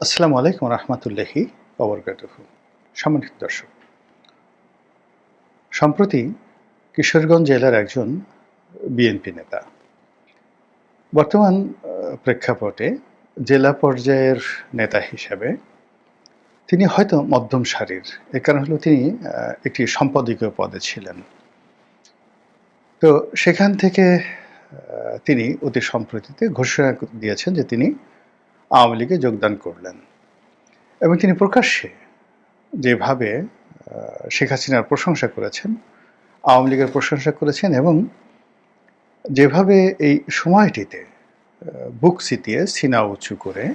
আসসালামু আলাইকুম রহমতুল্লাহি ওবরকাতুহু। সম্মানিত দর্শক, সম্প্রতি কিশোরগঞ্জ জেলার একজন বিএনপি নেতা বর্তমান প্রেক্ষাপটে জেলা পর্যায়ের নেতা হিসেবে তিনি হয়তো মধ্যম সারির। এর কারণ হলো তিনি একটি সম্পাদকীয় পদে ছিলেন। তো সেখান থেকে তিনি অতি সম্প্রতিতে ঘোষণা দিয়েছেন যে তিনি আওয়ামী লীগে যোগদান করলেন এবং তিনি প্রকাশ্যে যেভাবে শেখ হাসিনার প্রশংসা করেছেন, আওয়ামী লীগের প্রশংসা করেছেন এবং যেভাবে এই সময়টিতে বুক চিতিয়ে সিনা উঁচু করে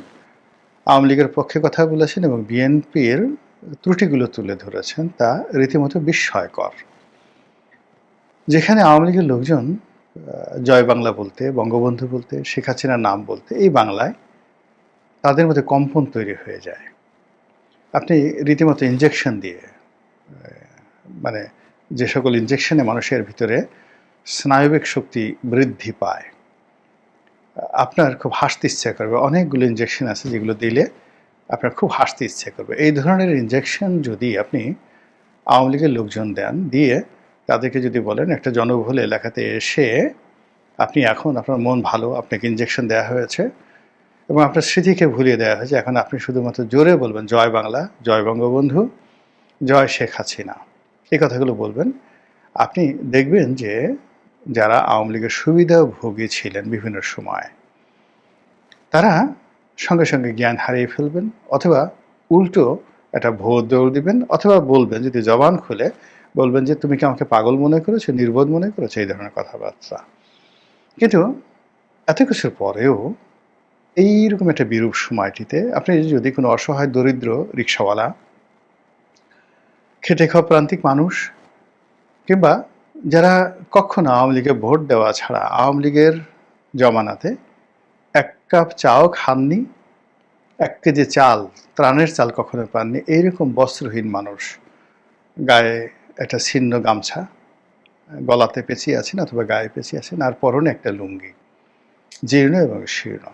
আওয়ামী লীগের পক্ষে কথা বলেছেন এবং বিএনপির ত্রুটিগুলো তুলে ধরেছেন, তা রীতিমতো বিস্ময়কর। যেখানে আওয়ামী লীগের লোকজন জয় বাংলা বলতে, বঙ্গবন্ধু বলতে, শেখ হাসিনার নাম বলতে এই বাংলায় তাদের মধ্যে কম্পন তৈরি হয়ে যায়। আপনি রীতিমতো ইনজেকশন দিয়ে, মানে যে সকল ইনজেকশনে মানুষের ভিতরে স্নায়বিক শক্তি বৃদ্ধি পায়, আপনার খুব হাসতে ইচ্ছা করবে। অনেকগুলো ইনজেকশন আছে যেগুলো দিলে আপনার খুব হাসতে ইচ্ছে করবে। এই ধরনের ইনজেকশন যদি আপনি আওয়ামী লীগের লোকজন দেন, দিয়ে তাদেরকে যদি বলেন একটা জনবহুল এলাকাতে এসে আপনি এখন আপনার মন ভালো, আপনাকে ইনজেকশন দেওয়া হয়েছে এবং আপনার স্মৃতিকে ভুলিয়ে দেওয়া হয়েছে, এখন আপনি শুধুমাত্র জোরে বলবেন জয় বাংলা, জয় বঙ্গবন্ধু, জয় শেখ হাসিনা, এই কথাগুলো বলবেন। আপনি দেখবেন যে যারা আওয়ামী লীগের সুবিধাভোগী ছিলেন বিভিন্ন সময়, তারা সঙ্গে সঙ্গে জ্ঞান হারিয়ে ফেলবেন, অথবা উল্টো একটা ভোট দৌড় দিবেন, অথবা বলবেন, যদি জবান খুলে বলবেন যে তুমি কি আমাকে পাগল মনে করেছো, নির্বোধ মনে করেছো, এই ধরনের কথাবার্তা। কিন্তু এত কিছুর পরেও এইরকম একটা বিরূপ সময়টিতে আপনি যদি কোনো অসহায় দরিদ্র রিক্সাওয়ালা, খেটে খাওয়া প্রান্তিক মানুষ, কিংবা যারা কখনো আওয়ামী লীগে ভোট দেওয়া ছাড়া আওয়ামী লীগের জমানাতে এক কাপ চাও খাননি, ১ কেজি চাল, ত্রাণের চাল কখনো পাননি, এইরকম বস্ত্রহীন মানুষ, গায়ে একটা ছিন্ন গামছা গলাতে পেঁচিয়ে আছেন অথবা গায়ে পেঁচিয়ে আছেন, আর পরনে একটা লুঙ্গি, জীর্ণ এবং শীর্ণ,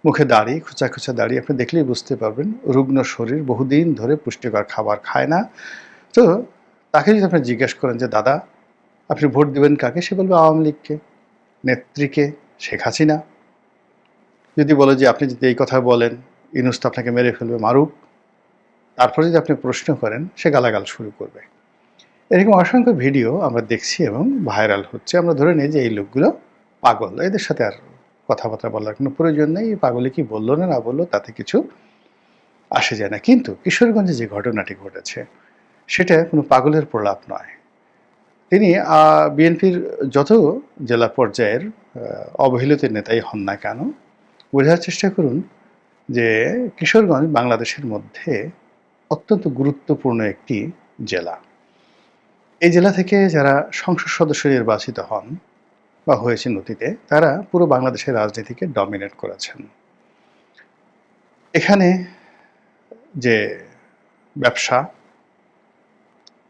মুখে দাড়ি, খোঁচা খোঁচা দাড়ি, আপনি দেখলেই বুঝতে পারবেন রুগ্ন শরীর, বহুদিন ধরে পুষ্টিকর খাবার খায় না। তো তাকে যদি আপনি জিজ্ঞেস করেন যে দাদা আপনি ভোট দেবেন কাকে, সে বলবে আওয়ামী লীগকে, নেত্রীকে, শেখ হাসিনা। যদি বলে যে আপনি যদি এই কথা বলেন ইউনূস তো আপনাকে মেরে ফেলবে, মারুক। তারপরে যদি আপনি প্রশ্ন করেন, সে গালাগাল শুরু করবে। এরকম অসংখ্য ভিডিও আমরা দেখছি এবং ভাইরাল হচ্ছে। আমরা ধরে নিই যে এই লোকগুলো পাগল, এদের সাথে আর কথাবার্তা বলার কোনো প্রয়োজন নেই। পাগলে কি বললো না বললো তাতে কিছু আসে যায় না। কিন্তু কিশোরগঞ্জে যে ঘটনাটি ঘটেছে সেটা কোনো পাগলের প্রলাপ নয়। তিনি বিএনপির যত জেলা পর্যায়ের অবহেলিত নেতাই হন না কেন, বোঝার চেষ্টা করুন যে কিশোরগঞ্জ বাংলাদেশের মধ্যে অত্যন্ত গুরুত্বপূর্ণ একটি জেলা। এই জেলা থেকে যারা সংসদ সদস্য নির্বাচিত হন বা হয়েছেন অতীতে, তারা পুরো বাংলাদেশের রাজনীতিকে ডমিনেট করেছেন। এখানে যে ব্যবসা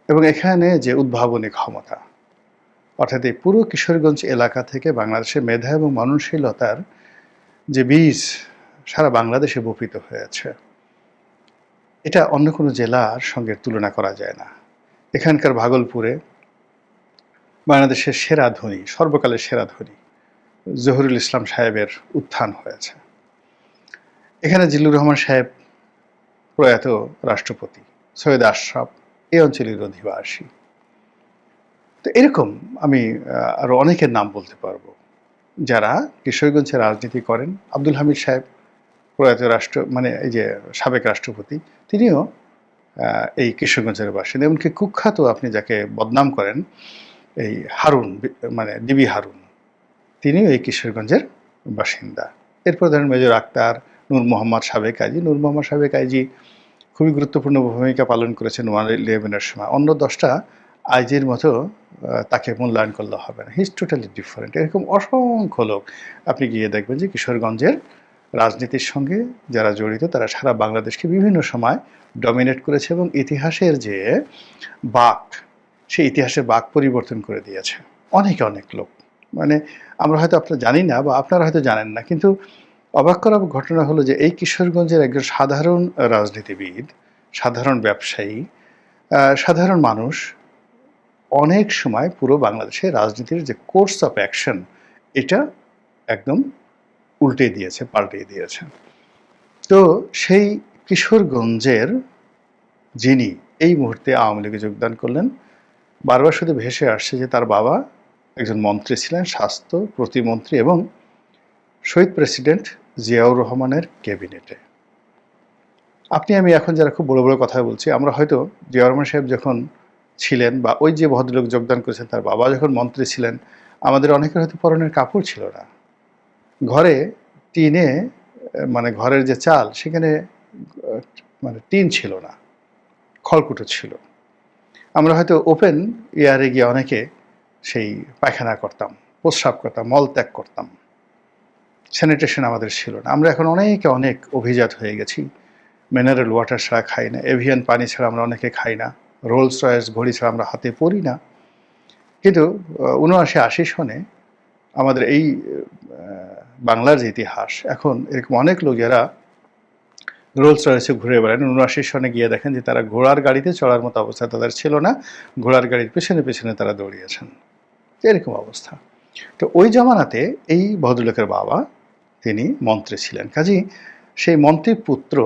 এবং এখানে যে উদ্ভাবনী ক্ষমতা, অর্থাৎ এই পুরো কিশোরগঞ্জ এলাকা থেকে বাংলাদেশের মেধা এবং মননশীলতার যে বীজ সারা বাংলাদেশে বপিত হয়েছে, এটা অন্য কোনো জেলার সঙ্গে তুলনা করা যায় না। এখানকার ভাগলপুরে বাংলাদেশের সেরা ধনী, সর্বকালের সেরা ধনী জহুরুল ইসলাম সাহেবের উত্থান হয়েছে। এখানে জিল্লুর রহমান সাহেব প্রয়াত রাষ্ট্রপতি, সৈয়দ আশরাফ এই অঞ্চলের অধিবাসী। তো এরকম আমি আরও অনেকের নাম বলতে পারবো যারা কিশোরগঞ্জে রাজনীতি করেন। আব্দুল হামিদ সাহেব প্রয়াত এই যে সাবেক রাষ্ট্রপতি, তিনিও এই কিশোরগঞ্জের বাসিন্দা। এমনকি কুখ্যাত আপনি যাকে বদনাম করেন, এই হারুন, ডিবি হারুন, তিনিও এই কিশোরগঞ্জের বাসিন্দা। এরপর ধরেন মেজর আক্তার, নূর মোহাম্মদ সাবেক আইজি। নূর মোহাম্মদ সাবেক আইজি খুবই গুরুত্বপূর্ণ ভূমিকা পালন করেছেন 1/11-এর সময়। অন্য 10টা আইজির মতো তাকে মূল্যায়ন করলে হবে না। He is totally different. এরকম অসংখ্য লোক আপনি গিয়ে দেখবেন যে কিশোরগঞ্জের রাজনীতির সঙ্গে যারা জড়িত, তারা সারা বাংলাদেশকে বিভিন্ন সময় ডমিনেট করেছে এবং ইতিহাসের যে বাঁক, সেই ইতিহাসের বাঁক পরিবর্তন করে দিয়েছে অনেক লোক। আমরা হয়তো আপনারা জানি না বা আপনারা হয়তো জানেন না, কিন্তু অবাক করা ঘটনা হলো যে এই কিশোরগঞ্জের একজন সাধারণ রাজনীতিবিদ, সাধারণ ব্যবসায়ী, সাধারণ মানুষ অনেক সময় পুরো বাংলাদেশের রাজনীতির যে কোর্স অফ অ্যাকশন এটা একদম উল্টে দিয়েছে, পাল্টে দিয়েছে। তো সেই কিশোরগঞ্জের যিনি এই মুহূর্তে আওয়ামী লীগে যোগদান করলেন, বারবার শুধু ভেসে আসছে যে তার বাবা একজন মন্ত্রী ছিলেন, স্বাস্থ্য প্রতিমন্ত্রী এবং শহীদ প্রেসিডেন্ট জিয়াউর রহমানের ক্যাবিনেটে। আপনি আমি এখন যারা খুব বড় বড় কথা বলছি, আমরা হয়তো জিয়াউর রহমান সাহেব যখন ছিলেন বা ওই যে ভদ্রলোক যোগদান করেছেন তার বাবা যখন মন্ত্রী ছিলেন, আমাদের অনেকের হয়তো পরনের কাপড় ছিল না, ঘরে টিনে মানে ঘরের যে চাল সেখানে মানে টিন ছিল না, খড়কুটো ছিল। আমরা হয়তো ওপেন এয়ারে গিয়ে অনেকে সেই পায়খানা করতাম, প্রস্রাব করতাম, মল ত্যাগ করতাম। স্যানিটেশন আমাদের ছিল না। আমরা এখন অনেকে অনেক অভিজাত হয়ে গেছি, মিনারেল ওয়াটার ছাড়া খাই না, এভিয়ান পানি ছাড়া আমরা অনেকে খাই না, রোলস রয়েস ঘড়ি ছাড়া আমরা হাতে পরি না। কিন্তু ৭৯-৮০ সনে আমাদের এই বাংলার যে ইতিহাস, এখন এরকম অনেক লোক যারা রোলস রয়েসে ঘুরে বেড়ান, ৭৯ সনে গিয়ে দেখেন যে তারা ঘোড়ার গাড়িতে চড়ার মতো অবস্থা তাদের ছিল না, ঘোড়ার গাড়ির পেছনে পেছনে তারা দৌড়িয়েছেন, এরকম অবস্থা। তো ওই জমানাতে এই ভদ্রলোকের বাবা তিনি মন্ত্রী ছিলেন, কাজেই সেই মন্ত্রীর পুত্র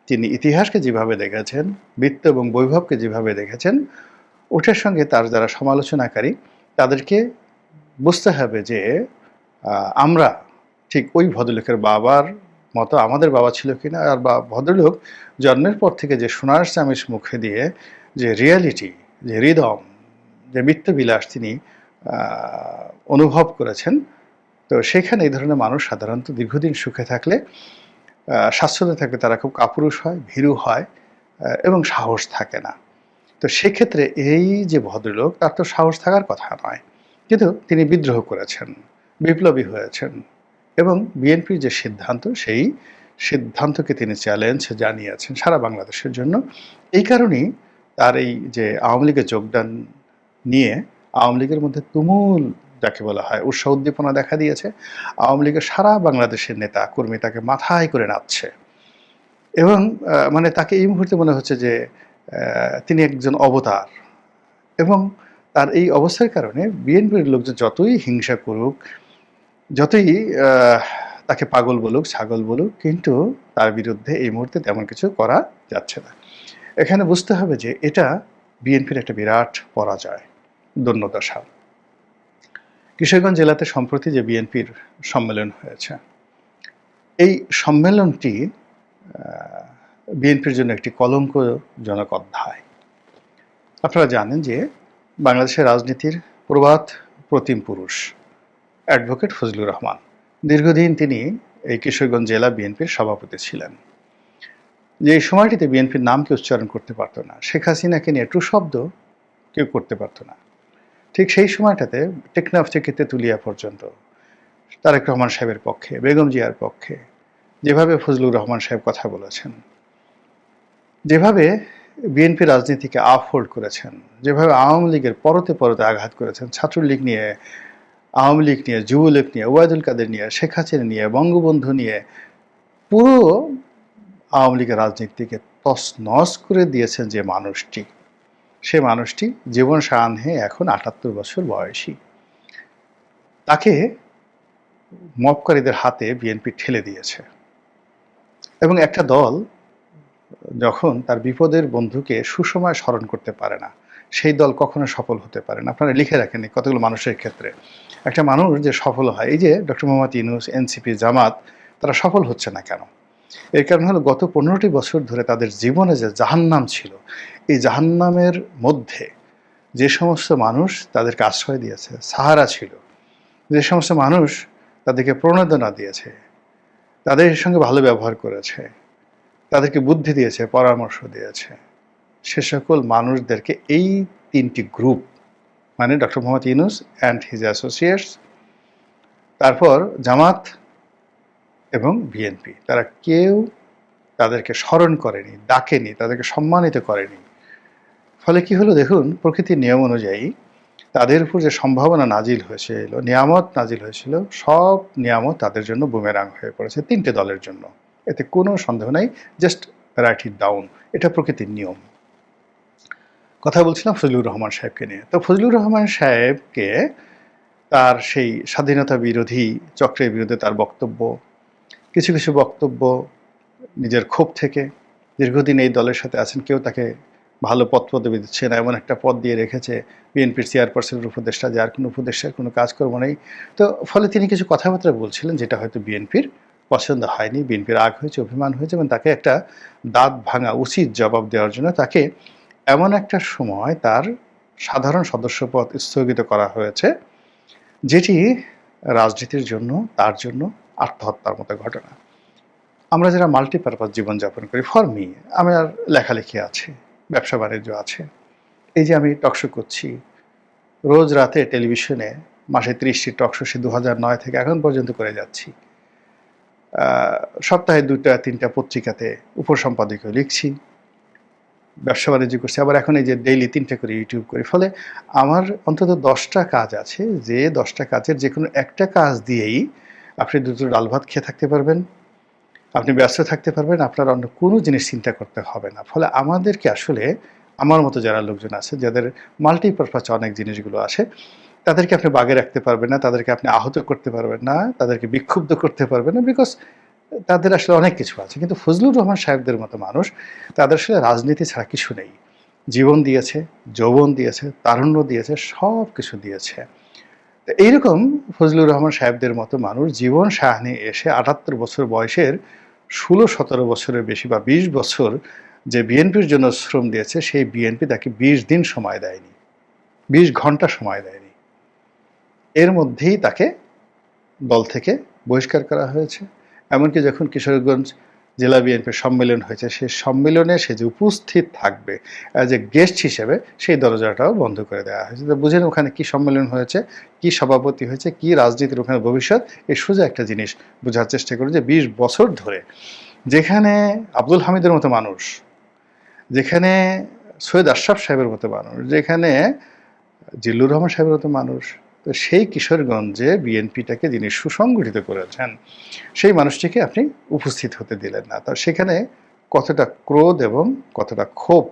তিনি ইতিহাসকে যেভাবে দেখেছেন, বৃত্ত এবং বৈভবকে যেভাবে দেখেছেন, ওটার সঙ্গে তার যারা সমালোচনাকারী তাদেরকে বুঝতে হবে যে আমরা ঠিক ওই ভদ্রলোকের বাবার মতো আমাদের বাবা ছিল কিনা, আর বা ভদ্রলোক জন্মের পর থেকে যে সোনার চামিচ মুখে দিয়ে যে রিয়ালিটি, যে হৃদম, যে মিথ্যবিলাস তিনি অনুভব করেছেন, তো সেখানে এই ধরনের মানুষ সাধারণত দীর্ঘদিন সুখে থাকলে, স্বাচ্ছন্দ্যে থাকলে তারা খুব কাপুরুষ হয়, ভীরু হয় এবং সাহস থাকে না। তো সেক্ষেত্রে এই যে ভদ্রলোক, তার তো সাহস থাকার কথা নয়, কিন্তু তিনি বিদ্রোহ করেছেন, বিপ্লবী হয়েছেন এবং বিএনপির যে সিদ্ধান্ত, সেই সিদ্ধান্তকে তিনি চ্যালেঞ্জ জানিয়েছেন সারা বাংলাদেশের জন্য। এই কারণেই তার এই যে আওয়ামী লীগে যোগদান নিয়ে আওয়ামী লীগের মধ্যে তুমুল যাকে বলা হয় উৎসাহ উদ্দীপনা দেখা দিয়েছে। আওয়ামী লীগের সারা বাংলাদেশের নেতা কর্মী তাকে মাথায় করে নাচছে এবং মানে তাকে এই মুহূর্তে মনে হচ্ছে যে তিনি একজন অবতার। এবং তার এই অবস্থার কারণে বিএনপির লোকজন যতই হিংসা করুক, যতই তাকে পাগল বলুক, ছাগল বলুক, কিন্তু তার বিরুদ্ধে এই মুহূর্তে তেমন কিছু করা যাচ্ছে না। এখানে বুঝতে হবে যে এটা বিএনপির একটা বিরাট পরাজয়, দৈন্যদশা। কিশোরগঞ্জ জেলাতে সম্প্রতি যে বিএনপির সম্মেলন হয়েছে, এই সম্মেলনটি বিএনপির জন্য একটি কলঙ্কজনক অধ্যায়। আপনারা জানেন যে বাংলাদেশের রাজনীতির প্রবাদ প্রতিম পুরুষ অ্যাডভোকেট ফজলুর রহমান, দীর্ঘদিন তিনি এই কিশোরগঞ্জ জেলা বিএনপির সভাপতি ছিলেন। যে সময়টিতে বিএনপির নাম কেউ উচ্চারণ করতে পারত না, শেখ হাসিনাকে নিয়ে টু শব্দ কেউ করতে পারত না, ঠিক সেই সময়টাতে টেকনাফ থেকে তেঁতুলিয়া পর্যন্ত তারেক রহমান সাহেবের পক্ষে, বেগম জিয়ার পক্ষে যেভাবে ফজলুর রহমান সাহেব কথা বলেছেন, যেভাবে বিএনপি রাজনীতিকে আপহোল্ড করেছেন, যেভাবে আওয়ামী লীগের পরতে পরতে আঘাত করেছেন, ছাত্রলীগ নিয়ে, আওয়ামী লীগ নিয়ে, যুবলীগ নিয়ে, ওবায়দুল কাদের নিয়ে, শেখ হাসিনা নিয়ে, বঙ্গবন্ধু নিয়ে, পুরো আওয়ামী লীগের রাজনীতিকে তছনছ করে দিয়েছেন যে মানুষটি, সে মানুষটি জীবন সায়াহ্নে এখন ৭৮ বছর বয়সী। তাকে মবকারীদের হাতে বিএনপি ঠেলে দিয়েছে এবং একটা দল যখন তার বিপদের বন্ধুকে সুসময় স্মরণ করতে পারে না, সেই দল কখনো সফল হতে পারে না। আপনারা লিখে রাখেন কতগুলো মানুষের ক্ষেত্রে একটা মানুষ যে সফল হয়, এই যে ডক্টর মোহাম্মদ ইউনূস, এনসিপি, জামাত, তারা সফল হচ্ছে না কেন? এর কারণ হলো গত ১৫টি বছর ধরে তাদের জীবনে যে জাহান্নাম ছিল, এই জাহান্নামের মধ্যে যে সমস্ত মানুষ তাদেরকে আশ্রয় দিয়েছে, সাহারা ছিল, যে সমস্ত মানুষ তাদেরকে প্রণোদনা দিয়েছে, তাদের সঙ্গে ভালো ব্যবহার করেছে, তাদেরকে বুদ্ধি দিয়েছে, পরামর্শ দিয়েছে, সে সকল মানুষদেরকে এই ৩টি গ্রুপ, মানে doctor Mohammad Yunus and his associates, তারপর জামাত এবং বিএনপি, তারা কেউ তাদেরকে স্মরণ করেনি, ডাকেনি, তাদেরকে সম্মানিত করেনি। ফলে কি হলো দেখুন, প্রকৃতির নিয়ম অনুযায়ী তাদের উপর যে সম্ভাবনা নাজিল হয়েছিল, নিয়ামত নাজিল হয়েছিল, সব নিয়ামত তাদের জন্য বুমেরাং হয়ে পড়েছে ৩টে দলের জন্য। এতে কোনো সন্দেহ নাই। Just right it down. এটা প্রকৃতির নিয়ম। কথা বলছিলাম ফজলুর রহমান সাহেবকে নিয়ে। তো ফজলুর রহমান সাহেবকে তার সেই স্বাধীনতা বিরোধী চক্রের বিরুদ্ধে তার বক্তব্য, কিছু কিছু বক্তব্য নিজের ক্ষোভ থেকে, দীর্ঘদিন এই দলের সাথে আছেন, কেউ তাকে ভালো পদবি দিচ্ছে না, এমন একটা পদ দিয়ে রেখেছে বিএনপির চেয়ারপারসনের উপদেষ্টা, যার কোনো উপদেষ্টার কোনো কাজকর্ম নেই। তো ফলে তিনি কিছু কথাবার্তা বলছিলেন যেটা হয়তো বিএনপির পছন্দ হয়নি, বিএনপির রাগ হয়েছে, অভিমান হয়েছে, এবং তাকে একটা দাঁত ভাঙা উচিত জবাব দেওয়ার জন্য তাকে এমন একটা সময় তার সাধারণ সদস্যপদ স্থগিত করা হয়েছে, যেটি রাজনীতির জন্য, তার জন্য আত্মহত্যার মতো ঘটনা। আমরা যারা মাল্টিপারপাস জীবনযাপন করি, ফর মি, আমার লেখালেখি আছে, ব্যবসা বাণিজ্য আছে, এই যে আমি টকশো করছি, রোজ রাতে টেলিভিশনে মাসে 30টি টকশো সে 2009 থেকে এখন পর্যন্ত করে যাচ্ছি। সপ্তাহে 2টা-3টা পত্রিকাতে উপসম্পাদকীয় লিখছি, ব্যবসা বাণিজ্য করছি, আবার এখন এই যে ডেইলি 3টে করে ইউটিউব করি। ফলে আমার অন্তত 10টা কাজ আছে, যে 10টা কাজের যে কোনো একটা কাজ দিয়েই আপনি দুটো ডাল ভাত খেয়ে থাকতে পারবেন, আপনি ব্যস্ত থাকতে পারবেন, আপনার অন্য কোনো জিনিস চিন্তা করতে হবে না। ফলে আমাদেরকে আসলে, আমার মতো যারা লোকজন আছে যাদের মাল্টিপারপাস অনেক জিনিসগুলো আসে, তাদেরকে আপনি বাগে রাখতে পারবেন না, তাদেরকে আপনি আহত করতে পারবেন না, তাদেরকে বিক্ষুব্ধ করতে পারবেন না, বিকজ তাদের আসলে অনেক কিছু আছে। কিন্তু ফজলুর রহমান সাহেবদের মতো মানুষ, তাদের আসলে রাজনীতি ছাড়া কিছু নেই। জীবন দিয়েছে, যৌবন দিয়েছে, তারুণ্য দিয়েছে, সব কিছু দিয়েছে। তো এইরকম ফজলুর রহমান সাহেবদের মতো মানুষ জীবন সাহানি এসে 78 বছর বয়সের 16-17 বছরের বেশি বা 20 বছর যে বিএনপির জন্য শ্রম দিয়েছে, সেই বিএনপি তাকে 20 দিন সময় দেয়নি, 20 ঘন্টা সময় দেয়নি। এর মধ্যেই তাকে দল থেকে বহিষ্কার করা হয়েছে। এমনকি যখন কিশোরগঞ্জ জেলা বিএনপির সম্মেলন হয়েছে, সেই সম্মেলনে সে যে উপস্থিত থাকবে অ্যাজ এ গেস্ট হিসেবে, সেই দরজাটাও বন্ধ করে দেওয়া হয়েছে। তো বুঝেন ওখানে কি সম্মেলন হয়েছে, কি সভাপতি হয়েছে, কি রাজনীতির ওখানে ভবিষ্যৎ, এই সোজা একটা জিনিস বোঝার চেষ্টা করি যে 20 বছর ধরে যেখানে আব্দুল হামিদের মতো মানুষ, যেখানে সৈয়দ আশরাফ সাহেবের মতো মানুষ, যেখানে জিল্লুর রহমান সাহেবের মতো মানুষ, তো সেই কিশোরগঞ্জে বিএনপিটাকে যিনি সুসংগঠিত করেছেন, সেই মানুষটিকে আপনি উপস্থিত হতে দিলেন না। তো সেখানে কতটা ক্রোধ এবং কতটা ক্ষোভ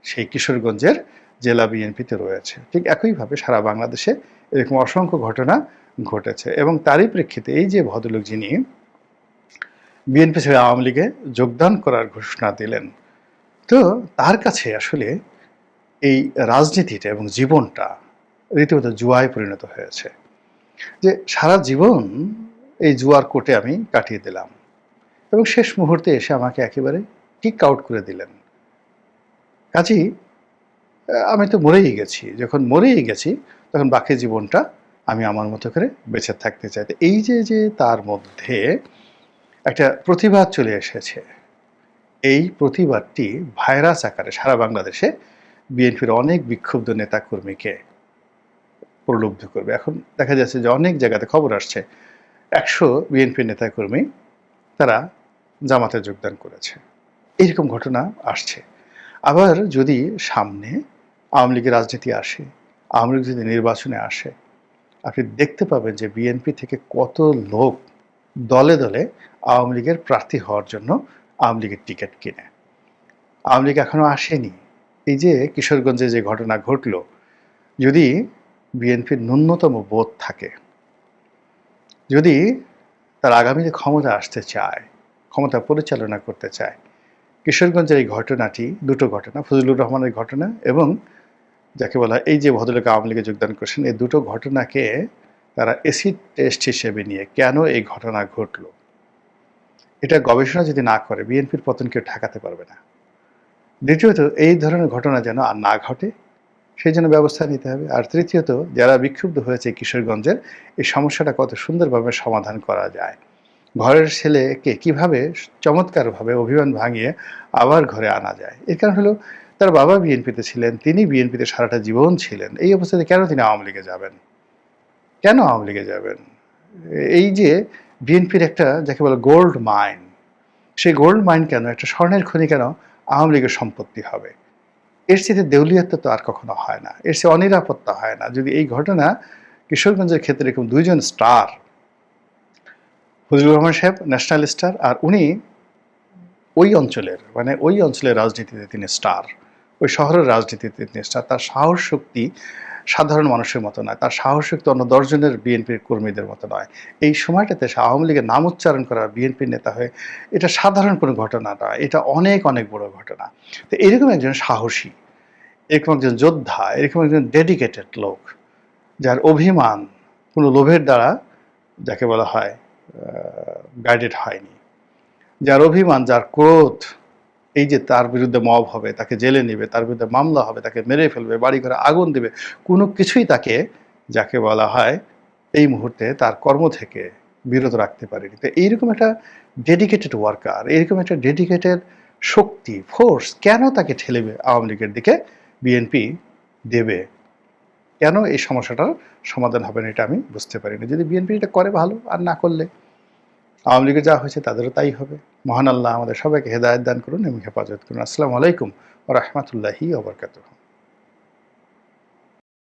সেই কিশোরগঞ্জের জেলা বিএনপিতে রয়েছে। ঠিক একইভাবে সারা বাংলাদেশে এরকম অসংখ্য ঘটনা ঘটেছে, এবং তারই প্রেক্ষিতে এই যে ভদ্রলোক যিনি বিএনপি ছেড়ে আওয়ামী লীগে যোগদান করার ঘোষণা দিলেন, তো তার কাছে আসলে এই রাজনীতিটা এবং জীবনটা রীতিমতো জুয়ায় পরিণত হয়েছে। যে সারা জীবন এই জুয়ার কোর্টে আমি কাটিয়ে দিলাম, এবং শেষ মুহূর্তে এসে আমাকে একেবারে কিক আউট করে দিলেন। কাজেই আমি তো মরেই গেছি, যখন মরেই গেছি তখন বাকি জীবনটা আমি আমার মতো করে বেঁচে থাকতে চাই। তো এই যে যে তার মধ্যে একটা প্রতিবাদ চলে এসেছে, এই প্রতিবাদটি ভাইরাস আকারে সারা বাংলাদেশে বিএনপির অনেক বিক্ষুব্ধ নেতাকর্মীকে প্রলুব্ধ করবে। এখন দেখা যাচ্ছে যে অনেক জায়গাতে খবর আসছে 100 বিএনপি নেতাকর্মী তারা জামাতে যোগদান করেছে, এইরকম ঘটনা আসছে। আবার যদি সামনে আওয়ামী লীগের রাজনীতি আসে, আওয়ামী লীগ যদি নির্বাচনে আসে, আপনি দেখতে পাবেন যে বিএনপি থেকে কত লোক দলে দলে আওয়ামী লীগের প্রার্থী হওয়ার জন্য আওয়ামী লীগের টিকিট কিনে। আওয়ামী লীগ এখনো আসেনি। এই যে কিশোরগঞ্জে যে ঘটনা ঘটল, যদি বিএনপির ন্যূনতম বোধ থাকে, যদি তার আগামীতে ক্ষমতা আসতে চায়, ক্ষমতা পরিচালনা করতে চায়, কিশোরগঞ্জের এই ঘটনাটি, দুটো ঘটনা, ফজলুর রহমানের ঘটনা এবং যাকে বলা এই যে ভদ্রলোক আওয়ামী লীগে যোগদান করেছেন, এই দুটো ঘটনাকে তারা এসিড টেস্ট হিসেবে নিয়ে কেন এই ঘটনা ঘটল, এটা গবেষণা যদি না করে বিএনপির পতন কেউ ঠেকাতে পারবে না। দ্বিতীয়ত, এই ধরনের ঘটনা যেন আর না ঘটে সেই জন্য ব্যবস্থা নিতে হবে। আর তৃতীয়ত, যারা বিক্ষুব্ধ হয়েছে কিশোরগঞ্জের, এই সমস্যাটা কত সুন্দরভাবে সমাধান করা যায়, ঘরের ছেলেকে কিভাবে চমৎকারভাবে অভিমান ভাঙিয়ে আবার ঘরে আনা যায়। এর কারণ হলো তার বাবা বিএনপিতে ছিলেন, তিনি বিএনপিতে সারাটা জীবন ছিলেন। এই অবস্থাতে কেন তিনি আওয়ামী লীগে যাবেন, কেন আওয়ামী লীগে যাবেন? এই যে বিএনপির একটা যাকে বলে গোল্ড মাইন, সেই গোল্ড মাইন কেন, একটা স্বর্ণের খনি কেন আওয়ামী লীগের সম্পত্তি হবে? এর চেয়ে দেউলিয়াত্ব তো আর কখনো হয় না, এর চেয়ে অনিরাপত্তা হয় না। যদি এই ঘটনা কিশোরগঞ্জের ক্ষেত্রে এরকম দুইজন স্টার, ফজলুর রহমান সাহেব ন্যাশনাল স্টার, আর উনি ওই অঞ্চলের, মানে ওই অঞ্চলের রাজনীতিতে তিনি স্টার, ওই শহরের রাজনীতিতে তিনি স্টার। তার সাহস শক্তি সাধারণ মানুষের মতো নয়, তার সাহস শক্তি অন্য 10 জনের বিএনপির কর্মীদের মতো নয়। এই সময়টাতে সে আওয়ামী লীগের নাম উচ্চারণ করা, বিএনপির নেতা হয়ে, এটা সাধারণ কোনো ঘটনা নয়, এটা অনেক অনেক বড় ঘটনা। তো এরকম একজন সাহসী, এরকম একজন যোদ্ধা, এরকম একজন ডেডিকেটেড লোক, যার অভিমান কোনো লোভের দ্বারা, যাকে বলা হয়, গাইডেড হয়নি, যার অভিমান, যার ক্রোধ, এই যে তার বিরুদ্ধে মব হবে, তাকে জেলে নেবে, তার বিরুদ্ধে মামলা হবে, তাকে মেরে ফেলবে, বাড়ি ঘরে আগুন দেবে, কোনো কিছুই তাকে, যাকে বলা হয়, এই মুহূর্তে তার কর্ম থেকে বিরত রাখতে পারেনি। তো এইরকম একটা ডেডিকেটেড ওয়ার্কার, এইরকম একটা ডেডিকেটেড শক্তি, ফোর্স কেন তাকে ঠেলেবে আওয়ামী লীগের দিকে বিএনপি দেবে? কেন এই সমস্যাটার সমাধান হবে না, এটা আমি বুঝতে পারি না। যদি বিএনপি এটা করে ভালো, আর না করলে আওয়ামী লীগের যা হয়েছে তাদেরও তাই হবে। মহান আল্লাহ আমাদের সবাইকে হেদায়েত দান করুন এবং হেফাজত করুন। আসসালামু আলাইকুম ওয়া রাহমাতুল্লাহি ওয়া বারাকাতুহু।